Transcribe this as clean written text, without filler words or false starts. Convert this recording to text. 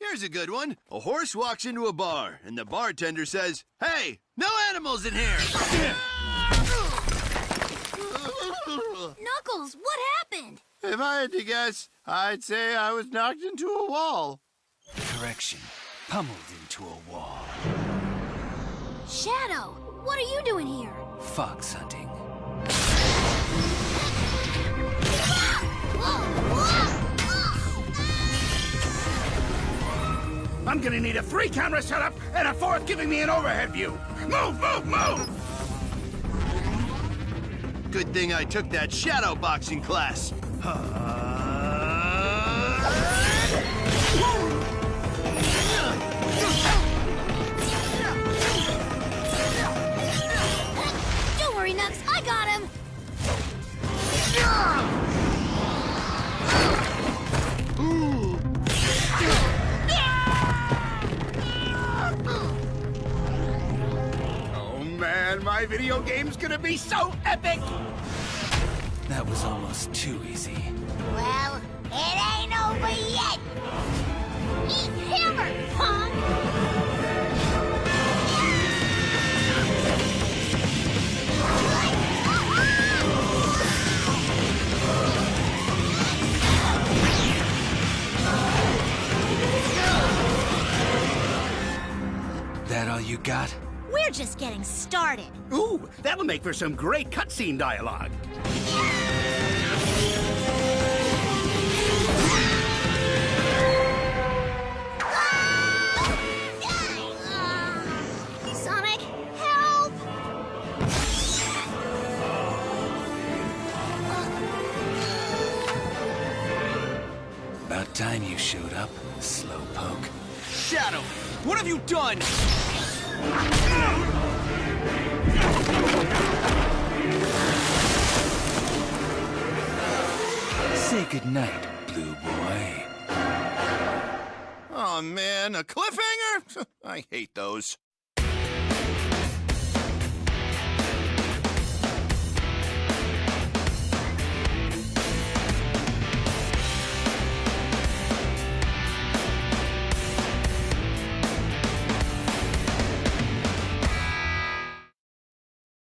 Here's a good one. A horse walks into a bar, and the bartender says, "Hey, no animals in here!" Knuckles, what happened? If I had to guess, I'd say I was knocked into a wall. Correction. Pummeled into a wall. Shadow, what are you doing here? Fox hunting. I'm gonna need a 3-camera setup and a 4th giving me an overhead view. Move, move, move! Good thing I took that shadow boxing class. Don't worry, Nux, I got him! Oh man, my video game's gonna be so epic! That was almost too easy. Well, it ain't over yet! Eat hammer, punk! That all you got? We're just getting started. Ooh, that'll make for some great cutscene dialogue. Sonic, help! About time you showed up, slowpoke. Shadow, what have you done? Say goodnight, blue boy. Oh man, a cliffhanger? I hate those.